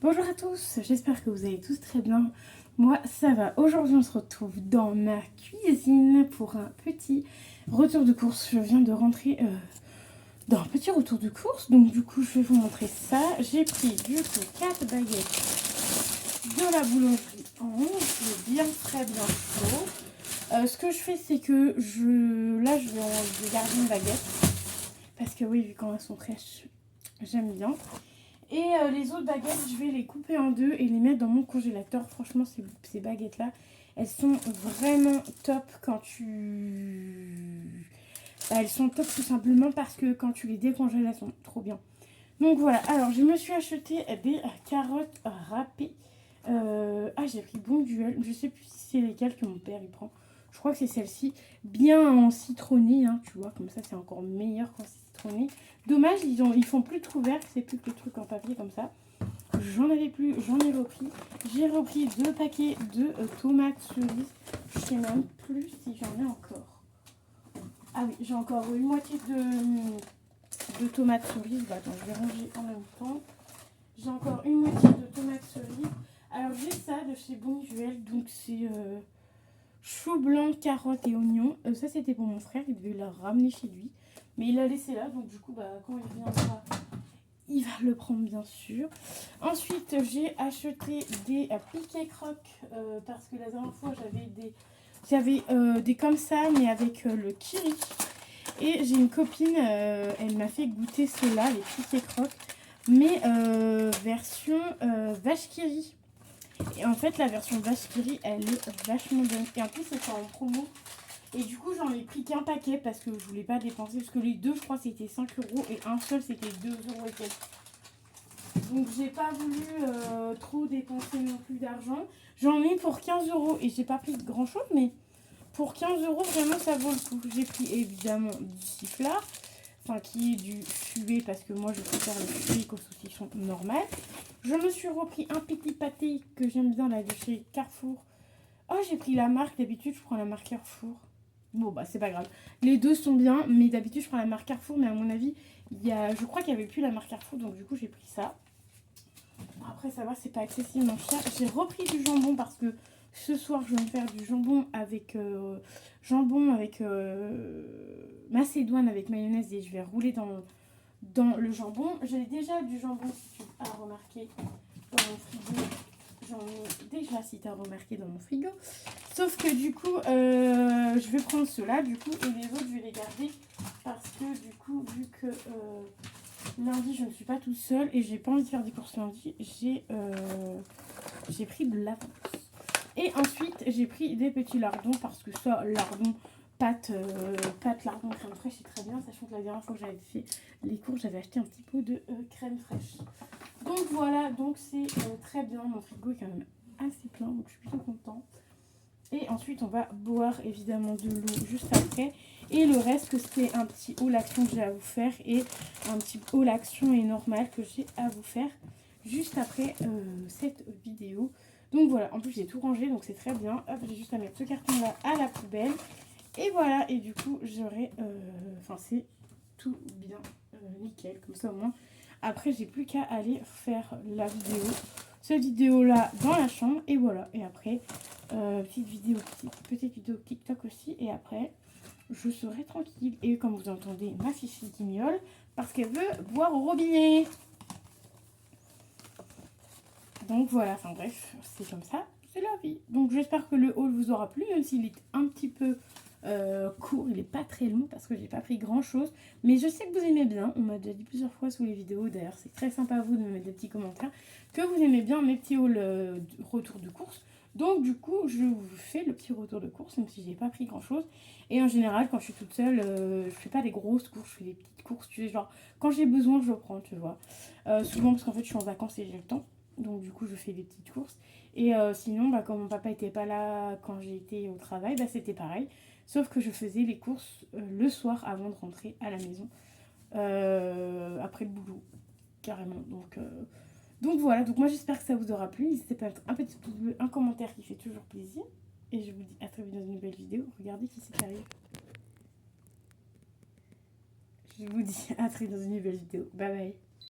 Bonjour à tous, j'espère que vous allez tous très bien. Moi ça va. Aujourd'hui on se retrouve dans ma cuisine pour un petit retour de course. Je viens de rentrer dans un petit retour de course, donc du coup je vais vous montrer ça. J'ai pris du coup 4 baguettes de la boulangerie en once, bien frais, bien chaud. Ce que je fais c'est que là je vais garder une baguette parce que oui, vu quand elles sont fraîches j'aime bien. Et les autres baguettes, je vais les couper en deux et les mettre dans mon congélateur. Franchement, ces baguettes-là, elles sont vraiment top quand elles sont top tout simplement parce que quand tu les décongèles, elles sont trop bien. Donc voilà, alors je me suis acheté des carottes râpées. J'ai pris Bonduelle. Je sais plus si c'est lesquelles que mon père il prend. Je crois que c'est celle-ci. Bien en citronné, hein, tu vois, comme ça c'est encore meilleur quand c'est citronné. Dommage, ils font plus de trous verts, c'est plus que le truc en papier comme ça. J'en avais plus, j'en ai repris. J'ai repris 2 paquets de tomates cerises. Je sais même plus si j'en ai encore. Ah oui, j'ai encore une moitié de tomates cerises. Bah attends, je vais ranger en même temps. J'ai encore une moitié de tomates cerises. Alors j'ai ça de chez Bonduelle, donc c'est chou blanc, carottes et oignons. Ça c'était pour mon frère, il devait le ramener chez lui. Mais il l'a laissé là, donc du coup bah, quand il reviendra, il va le prendre bien sûr. Ensuite j'ai acheté des piquets crocs parce que la dernière fois j'avais des comme ça mais avec le kiri. Et j'ai une copine, elle m'a fait goûter ceux-là, les piquets crocs, mais version vache qui rit. Et en fait la version vache qui rit elle est vachement bonne. Et en plus c'est en promo. Et du coup j'en ai pris qu'un paquet parce que je voulais pas dépenser. Parce que les deux je crois c'était 5 € et un seul c'était 2 € et quelques. Donc j'ai pas voulu trop dépenser non plus d'argent. J'en ai pour 15 € et j'ai pas pris grand chose mais pour 15 € vraiment ça vaut le coup. J'ai pris évidemment du sifflard. Enfin qui est du fuet parce que moi je préfère le fuet qu'au saucisson normal. Je me suis repris un petit pâté que j'aime bien là de chez Carrefour. Oh j'ai pris la marque, d'habitude je prends la marque Carrefour. Bon bah c'est pas grave. Les deux sont bien mais d'habitude je prends la marque Carrefour mais à mon avis je crois qu'il n'y avait plus la marque Carrefour donc du coup j'ai pris ça. Après ça va c'est pas excessivement cher. J'ai repris du jambon parce que ce soir je vais me faire du jambon avec macédoine avec mayonnaise et je vais rouler dans le jambon. J'ai déjà du jambon si tu as remarqué dans mon frigo. J'en ai déjà si tu as remarqué dans mon frigo. Sauf que du coup je vais prendre ceux-là du coup et les autres je vais les garder parce que du coup vu que lundi je ne suis pas toute seule et j'ai pas envie de faire des courses lundi, j'ai pris de l'avance. Et ensuite j'ai pris des petits lardons parce que ça lardon pâte lardon crème fraîche c'est très bien, sachant que la dernière fois que j'avais fait les courses j'avais acheté un petit pot de crème fraîche. Donc voilà, donc c'est très bien, mon frigo est quand même assez plein donc je suis plutôt contente. Et ensuite on va boire évidemment de l'eau juste après. Et le reste c'est un petit haul action que j'ai à vous faire et un petit haul action et normal que j'ai à vous faire juste après cette vidéo. Donc voilà, en plus j'ai tout rangé donc c'est très bien. Hop, j'ai juste à mettre ce carton là à la poubelle. Et voilà, et du coup j'aurai, c'est tout bien nickel comme ça au moins. Après j'ai plus qu'à aller faire la vidéo. Cette vidéo là dans la chambre et voilà. Et après petite vidéo TikTok aussi. Et après je serai tranquille. Et comme vous entendez ma fifi qui miaule parce qu'elle veut boire au robinet. Donc voilà, enfin bref, c'est comme ça, c'est la vie. Donc j'espère que le haul vous aura plu, même s'il est un petit peu court, il n'est pas très long parce que j'ai pas pris grand chose. Mais je sais que vous aimez bien, on m'a déjà dit plusieurs fois sous les vidéos, d'ailleurs c'est très sympa à vous de me mettre des petits commentaires, que vous aimez bien mes petits hauls retour de course. Donc du coup je vous fais le petit retour de course, même si j'ai pas pris grand chose. Et en général quand je suis toute seule, je fais pas des grosses courses, je fais des petites courses, tu sais, genre quand j'ai besoin je prends, tu vois. Souvent parce qu'en fait je suis en vacances et j'ai le temps. Donc du coup je fais des petites courses. Et sinon quand mon papa était pas là quand j'étais au travail, c'était pareil. Sauf que je faisais les courses le soir avant de rentrer à la maison. Après le boulot, carrément. Donc voilà, donc moi j'espère que ça vous aura plu. N'hésitez pas à mettre un petit pouce bleu, un commentaire qui fait toujours plaisir. Et je vous dis à très vite dans une nouvelle vidéo. Regardez qui c'est qui arrive. Je vous dis à très vite dans une nouvelle vidéo. Bye bye.